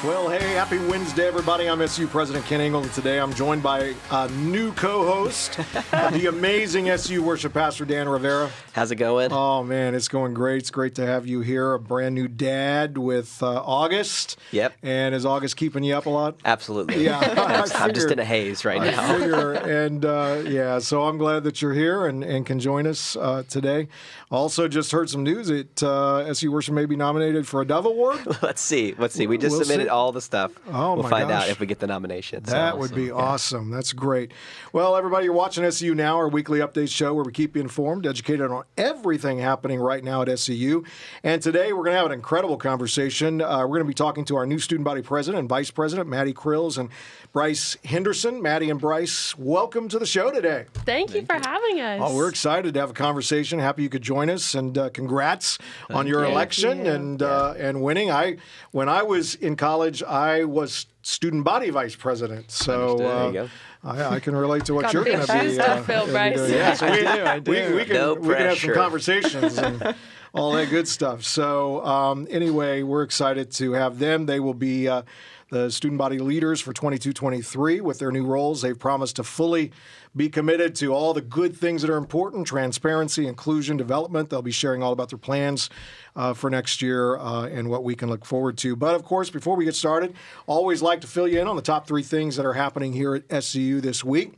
Well, hey, happy Wednesday, everybody. I'm SEU President Ken Ingle, and today I'm joined by a new co-host, the amazing SEU Worship Pastor Dan Rivera. How's it going? Oh, man, it's going great. It's great to have you here, a brand new dad with August. Yep. And is August keeping you up a lot? Absolutely. Yeah. I'm just in a haze right now. I figure, and so I'm glad that you're here and can join us today. Also, just heard some news that SEU Worship may be nominated for a Dove Award. Let's see. We just submitted all the stuff. Oh, we'll find out if we get the nomination. That would be awesome. That's great. Well, everybody, you're watching SEU Now, our weekly update show where we keep you informed, educated on everything happening right now at SEU. And today we're going to have an incredible conversation. We're going to be talking to our new student body president and vice president, Maddie Krills and Bryce Henderson. Maddie and Bryce, welcome to the show today. Thank you for having us. Oh, we're excited to have a conversation. Happy you could join us, and congrats on your election and winning. When I was in college, I was student body vice president. So there you go. I can relate to what you're going to be Phil, Bryce. doing. Yeah, so I do. We can have some conversations and all that good stuff. So anyway, we're excited to have them. They will be the student body leaders for 22-23 with their new roles. They've promised to fully be committed to all the good things that are important: transparency, inclusion, development. They'll be sharing all about their plans for next year and what we can look forward to. But, of course, before we get started, always like to fill you in on the top 3 things that are happening here at SEU this week.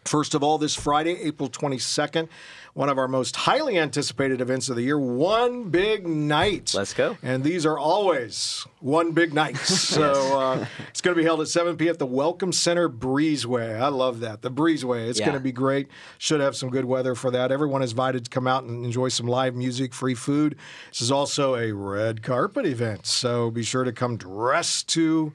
First of all, this Friday, April 22nd, one of our most highly anticipated events of the year, One Big Night. Let's go. And these are always one big night. So it's going to be held at 7 p.m. at the Welcome Center Breezeway. I love that. The Breezeway. It's going to be great. Should have some good weather for that. Everyone is invited to come out and enjoy some live music, free food. This is also a red carpet event. So be sure to come dressed to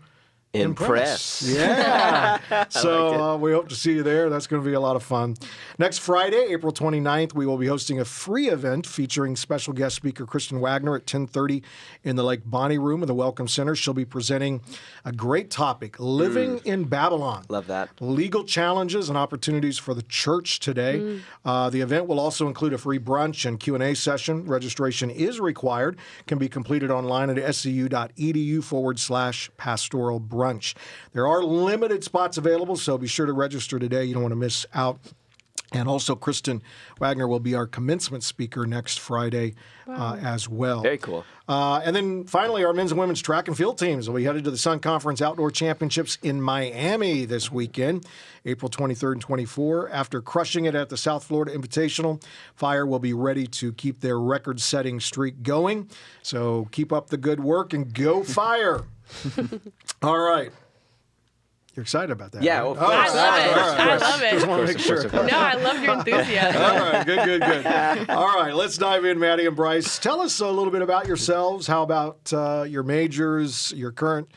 impress. Yeah. So we hope to see you there. That's going to be a lot of fun. Next Friday, April 29th, we will be hosting a free event featuring special guest speaker Kristen Wagner at 10:30 in the Lake Bonnie Room of the Welcome Center. She'll be presenting a great topic, Living in Babylon. Love that. Legal challenges and opportunities for the church today. The event will also include a free brunch and Q&A session. Registration is required. Can be completed online at seu.edu/pastoral brunch. There are limited spots available, so be sure to register today. You don't want to miss out. And also, Kristen Wagner will be our commencement speaker next Friday as well. Very cool. And then finally, our men's and women's track and field teams will be headed to the Sun Conference Outdoor Championships in Miami this weekend, April 23rd and 24th. After crushing it at the South Florida Invitational, Fire will be ready to keep their record-setting streak going. So keep up the good work and go Fire. All right. You're excited about that, Yeah, right? well, I love it. Just want to make sure. No, I love your enthusiasm. All right, good. All right, let's dive in, Maddie and Bryce. Tell us a little bit about yourselves. How about your majors, your current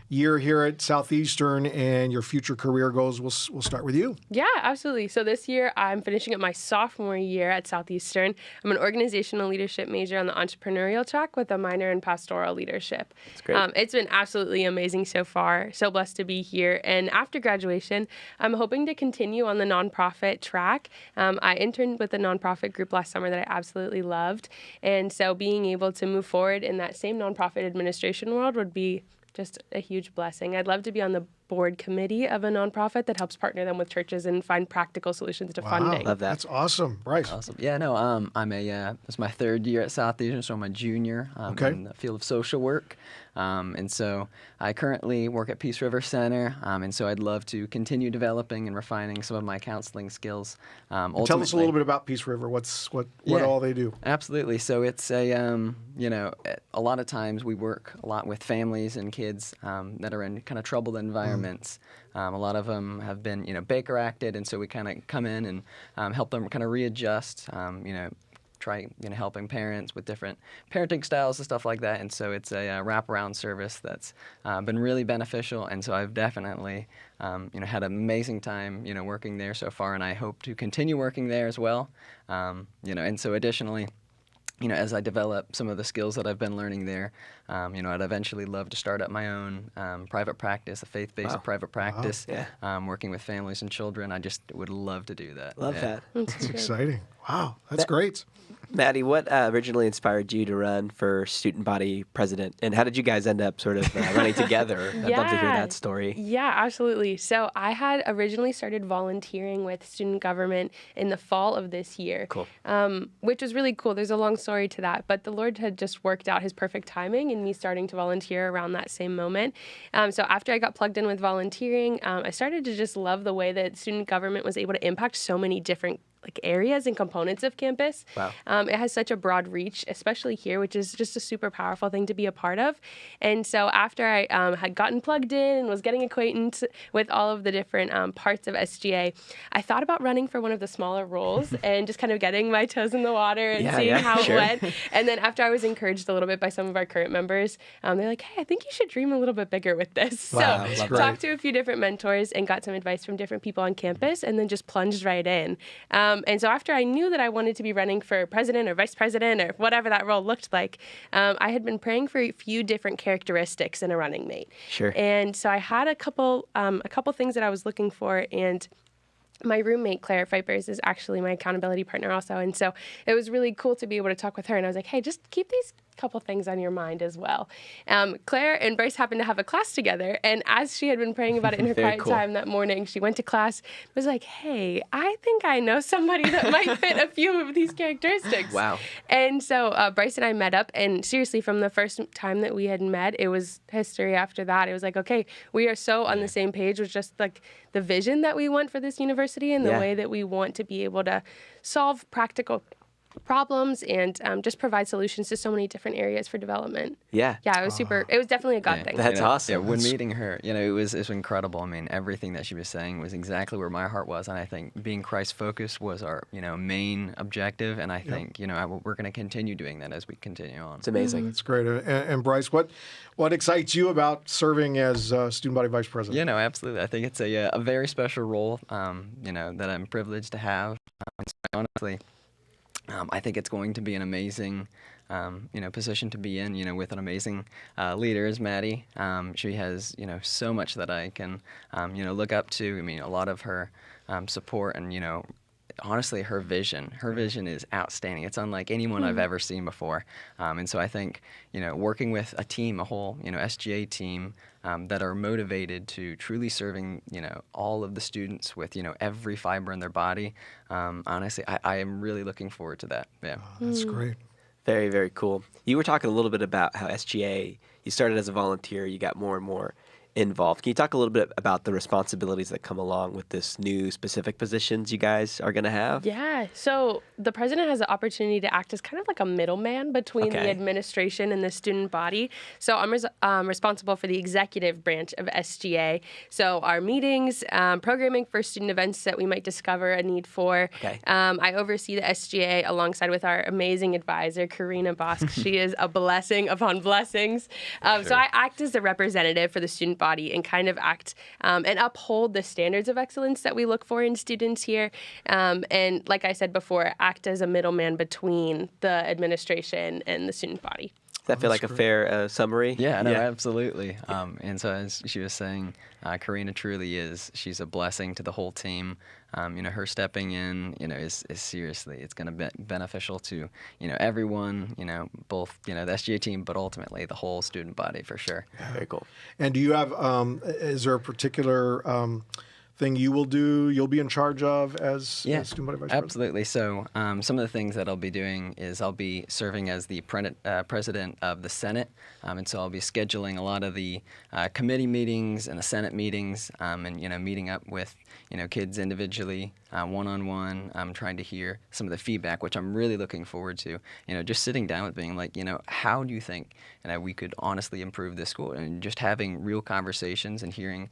year here at Southeastern, and your future career goals? We'll start with you. Yeah, absolutely. So this year, I'm finishing up my sophomore year at Southeastern. I'm an organizational leadership major on the entrepreneurial track with a minor in pastoral leadership. That's great. It's been absolutely amazing so far. So blessed to be here. And after graduation, I'm hoping to continue on the nonprofit track. I interned with a nonprofit group last summer that I absolutely loved. And so being able to move forward in that same nonprofit administration world would be just a huge blessing. I'd love to be on the board committee of a nonprofit that helps partner them with churches and find practical solutions to funding. Love that. That's awesome. Bryce. Awesome. Yeah, no, it's my 3rd year at Southeastern, so I'm a junior in the field of social work. And so I currently work at Peace River Center, and so I'd love to continue developing and refining some of my counseling skills. Tell us a little bit about Peace River. What all they do? Absolutely. So it's a lot of times we work a lot with families and kids that are in kind of troubled environments. A lot of them have been, Baker acted, and so we kind of come in and help them kind of readjust, try helping parents with different parenting styles and stuff like that. And so it's a wraparound service that's been really beneficial. And so I've definitely had an amazing time working there so far, and I hope to continue working there as well. And so additionally, as I develop some of the skills that I've been learning there, I'd eventually love to start up my own private practice, a faith-based private practice, working with families and children. I just would love to do that. Love that. That's exciting. Wow, that's great. Maddie, what originally inspired you to run for student body president, and how did you guys end up sort of running together? I'd love to hear that story. Yeah, absolutely. So I had originally started volunteering with student government in the fall of this year, Cool. Which was really cool. There's a long story to that, but the Lord had just worked out his perfect timing in me starting to volunteer around that same moment. So after I got plugged in with volunteering, I started to just love the way that student government was able to impact so many different areas and components of campus. Wow. It has such a broad reach, especially here, which is just a super powerful thing to be a part of. And so after I had gotten plugged in and was getting acquainted with all of the different parts of SGA, I thought about running for one of the smaller roles and just kind of getting my toes in the water and seeing how it went. And then after I was encouraged a little bit by some of our current members, they're like, hey, I think you should dream a little bit bigger with this. Wow, So talked to a few different mentors and got some advice from different people on campus and then just plunged right in. And so after I knew that I wanted to be running for president or vice president or whatever that role looked like, I had been praying for a few different characteristics in a running mate. Sure. And so I had a couple things that I was looking for, and my roommate, Claire Vipers, is actually my accountability partner also. And so it was really cool to be able to talk with her. And I was like, hey, just keep these couple things on your mind as well. Claire and Bryce happened to have a class together. And as she had been praying about it in her quiet time that morning, she went to class and was like, hey, I think I know somebody that might fit a few of these characteristics. Wow. And so Bryce and I met up. And seriously, from the first time that we had met, it was history after that. It was like, okay, we are so on the same page with just like the vision that we want for this university and the way that we want to be able to solve practical problems and just provide solutions to so many different areas for development. Yeah. Yeah, it was super. It was definitely a God thing. That's awesome. Yeah, when meeting her, it was incredible. I mean, everything that she was saying was exactly where my heart was, and I think being Christ-focused was our, main objective, and I think, we're going to continue doing that as we continue on. It's amazing. It's great. And Bryce, what excites you about serving as student body vice president? Absolutely. I think it's a very special role, that I'm privileged to have. Honestly, I think it's going to be an amazing, position to be in, with an amazing leader as Maddie. She has, so much that I can, look up to. I mean, a lot of her support and, honestly, her vision is outstanding. It's unlike anyone I've ever seen before. And so I think, working with a team, a whole, SGA team that are motivated to truly serving, all of the students with, every fiber in their body. Honestly, I am really looking forward to that. Yeah. Oh, that's great. Very, very cool. You were talking a little bit about how SGA, you started as a volunteer, you got more and more involved. Can you talk a little bit about the responsibilities that come along with this new specific positions you guys are going to have? Yeah. So the president has the opportunity to act as kind of like a middleman between the administration and the student body. So I'm responsible for the executive branch of SGA. So our meetings, programming for student events that we might discover a need for. Okay. I oversee the SGA alongside with our amazing advisor, Karina Bosk. She is a blessing upon blessings. So I act as the representative for the student body and kind of act and uphold the standards of excellence that we look for in students here. And like I said before, act as a middleman between the administration and the student body. Does that feel like a fair summary? Yeah, no, absolutely. And so as she was saying, Karina truly she's a blessing to the whole team. Her stepping in, is seriously, it's going to be beneficial to, everyone, both, the SGA team, but ultimately the whole student body for sure. Very cool. And do you have, is there a particular thing you'll be in charge of as student body vice president? Absolutely. So some of the things that I'll be doing is I'll be serving as the president of the Senate, and so I'll be scheduling a lot of the committee meetings and the Senate meetings, and meeting up with kids individually, one-on-one. I'm trying to hear some of the feedback, which I'm really looking forward to. just sitting down with being like, how do you think we could honestly improve this school, and just having real conversations and hearing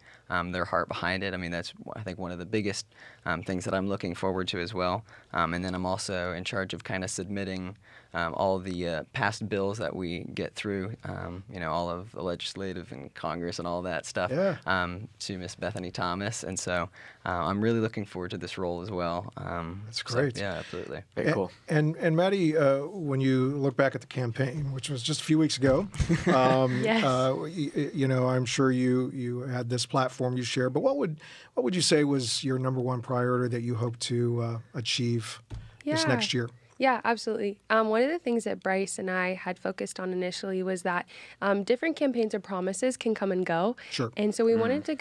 their heart behind it. I mean, that's I think one of the biggest things that I'm looking forward to as well. And then I'm also in charge of kind of submitting all the past bills that we get through, all of the legislative and Congress and all that stuff to Miss Bethany Thomas. And so I'm really looking forward to this role as well. That's great. So, yeah, absolutely. Very cool. And Maddie, when you look back at the campaign, which was just a few weeks ago, Yes. I'm sure you had this platform you share, but what would you say was your number one priority that you hope to achieve this next year? Yeah, absolutely. One of the things that Bryce and I had focused on initially was that different campaigns or promises can come and go. Sure. And so we wanted to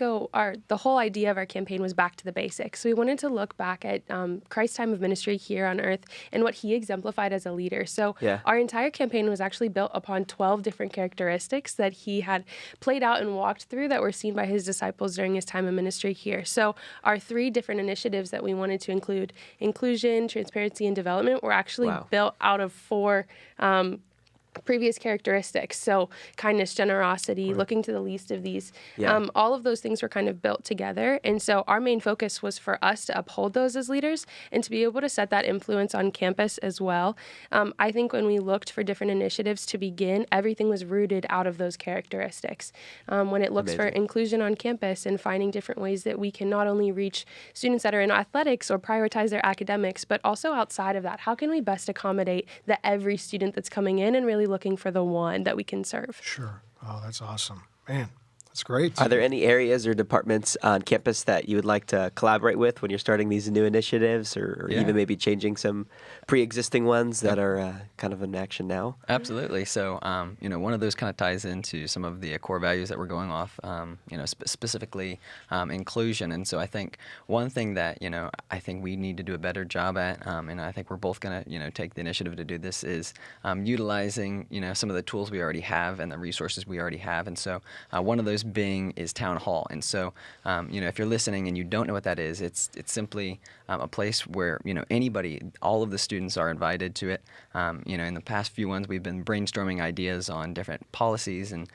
the whole idea of our campaign was back to the basics. So we wanted to look back at Christ's time of ministry here on earth and what he exemplified as a leader. So our entire campaign was actually built upon 12 different characteristics that he had played out and walked through that were seen by his disciples during his time of ministry here. So our 3 different initiatives that we wanted to include, inclusion, transparency, and development, were actually built out of 4 previous characteristics. So kindness, generosity, looking to the least of these. All of those things were kind of built together. And so our main focus was for us to uphold those as leaders and to be able to set that influence on campus as well. I think when we looked for different initiatives to begin, everything was rooted out of those characteristics. When it looks for inclusion on campus and finding different ways that we can not only reach students that are in athletics or prioritize their academics, but also outside of that, how can we best accommodate every student that's coming in and really looking for the one that we can serve. Sure. Oh, that's awesome. Man, that's great. Are there any areas or departments on campus that you would like to collaborate with when you're starting these new initiatives, or even maybe changing some pre-existing ones that are kind of in action now? Absolutely. So, one of those kind of ties into some of the core values that we're going off, specifically inclusion. And so I think one thing that, I think we need to do a better job at, and I think we're both going to, take the initiative to do this, is utilizing, some of the tools we already have and the resources we already have. And so one of those being is Town Hall. And so, if you're listening and you don't know what that is, it's simply a place where, anybody, all of the students are invited to it. In the past few ones, we've been brainstorming ideas on different policies and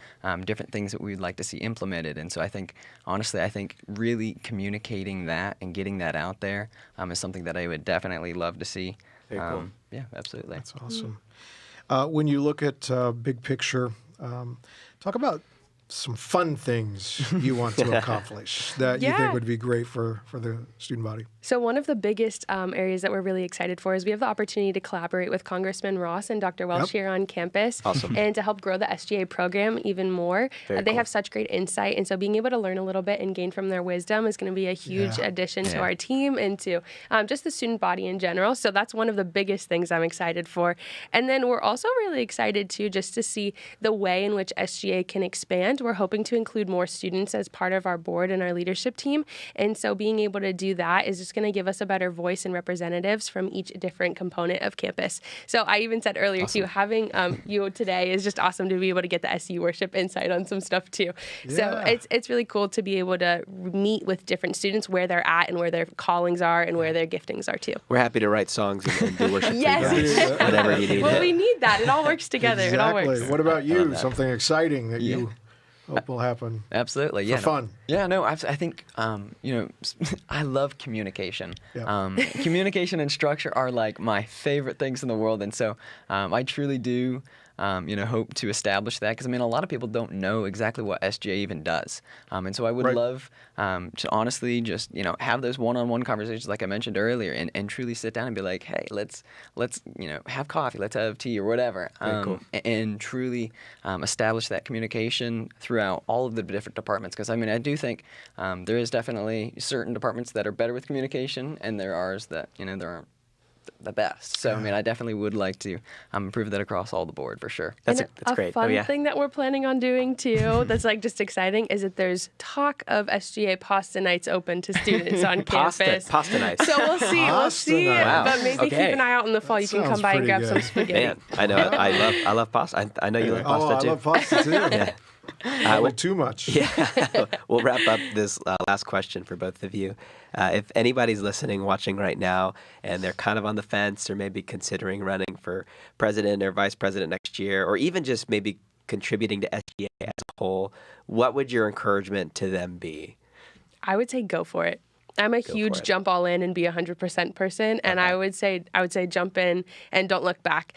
different things that we'd like to see implemented. And so I think really communicating that and getting that out there is something that I would definitely love to see. Very cool. Yeah, absolutely. That's awesome. When you look at big picture, talk about some fun things you want to accomplish that you think would be great for the student body. So one of the biggest areas that we're really excited for is we have the opportunity to collaborate with Congressman Ross and Dr. Welsh here on campus and to help grow the SGA program even more. They have such great insight, and so being able to learn a little bit and gain from their wisdom is going to be a huge addition to our team and to just the student body in general. So that's one of the biggest things I'm excited for. And then we're also really excited too just to see the way in which SGA can expand. We're hoping to include more students as part of our board and our leadership team. And so being able to do that is just going to give us a better voice and representatives from each different component of campus. So I even said earlier too, having you today is just awesome to be able to get the SEU worship insight on some stuff too. So it's really cool to be able to meet with different students where they're at and where their callings are and where their giftings are too. We're happy to write songs and do worship for you guys, whatever you need. Well, we need that. It all works together. Exactly. It all works. What about you? Something exciting that you hope will happen. Absolutely, for fun. I think I love communication. Communication and structure are like my favorite things in the world, and so I truly do hope to establish that, because a lot of people don't know exactly what SGA even does, and so I would love to honestly just have those one-on-one conversations like I mentioned earlier, and truly sit down and be like, hey, let's have coffee, let's have tea or whatever, and truly establish that communication throughout all of the different departments, because I do think there is definitely certain departments that are better with communication, and there are that there aren't the best. So I definitely would like to improve that across all the board for sure. That's great. A fun thing that we're planning on doing too that's just exciting is that there's talk of SGA pasta nights open to students on campus. Pasta nights. So we'll see. Wow. But maybe keep an eye out in the fall. You can come by and grab some spaghetti. Man, I know. I love pasta. I know you love pasta too. I love pasta too. A little too much. Yeah. We'll wrap up this last question for both of you. If anybody's listening, watching right now, and they're kind of on the fence or maybe considering running for president or vice president next year, or even just maybe contributing to SGA as a whole, what would your encouragement to them be? I would say go for it. I'm a huge jump all in and be 100% person, and I would say jump in and don't look back.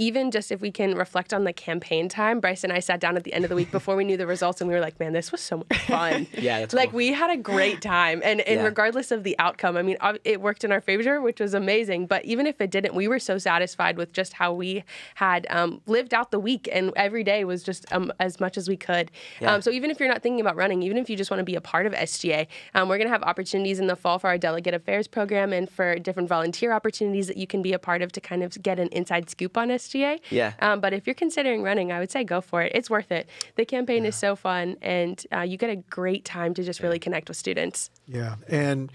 even just if we can reflect on the campaign time, Bryce and I sat down at the end of the week before we knew the results, and we were like, man, this was so much fun. Yeah, that's like cool. we had a great time, and regardless of the outcome, I mean, it worked in our favor, which was amazing. But even if it didn't, we were so satisfied with just how we had lived out the week, and every day was just as much as we could. Yeah. So even if you're not thinking about running, even if you just want to be a part of SGA, we're going to have opportunities in the fall for our delegate affairs program and for different volunteer opportunities that you can be a part of to kind of get an inside scoop on SGA. Yeah. But if you're considering running, I would say go for it. It's worth it. The campaign is so fun, and you get a great time to just really connect with students. Yeah, and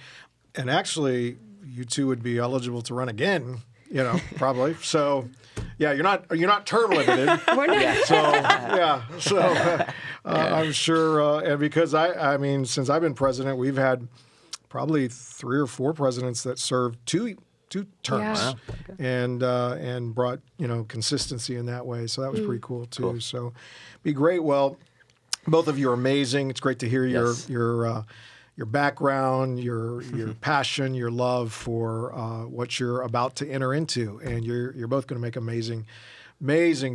actually, you two would be eligible to run again. Probably. So, yeah, you're not term limited. We're not. I'm sure, and because I mean, since I've been president, we've had probably 3 or 4 presidents that served two terms, Yeah. Wow. and brought consistency in that way. So that was pretty cool too. Cool. So, be great. Well, both of you are amazing. It's great to hear your background, your passion, your love for what you're about to enter into, and you're both going to make amazing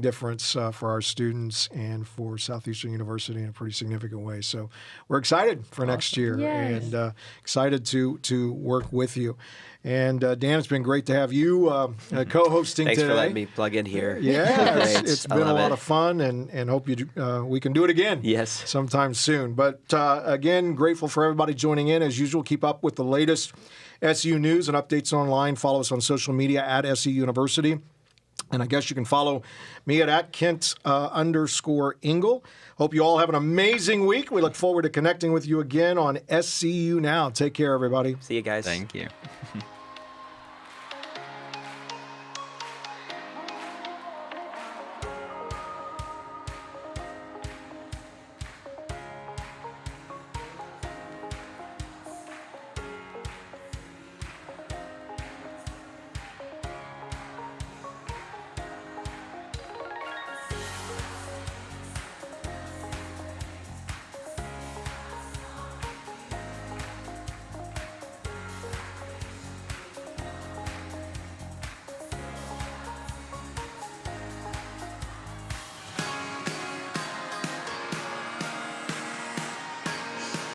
difference for our students and for Southeastern University in a pretty significant way. So we're excited for next year, Yes. and excited to work with you. And Dan, it's been great to have you co-hosting Thanks today. for letting me plug in here. Yeah, Great. it's I been a love lot it. of fun, and hope we can do it again. Yes. Sometime soon. But again, grateful for everybody joining in. As usual, keep up with the latest SEU news and updates online. Follow us on social media at SEU University. And I guess you can follow me at Kent_Ingle. Hope you all have an amazing week. We look forward to connecting with you again on SCU Now. Take care, everybody. See you guys. Thank you.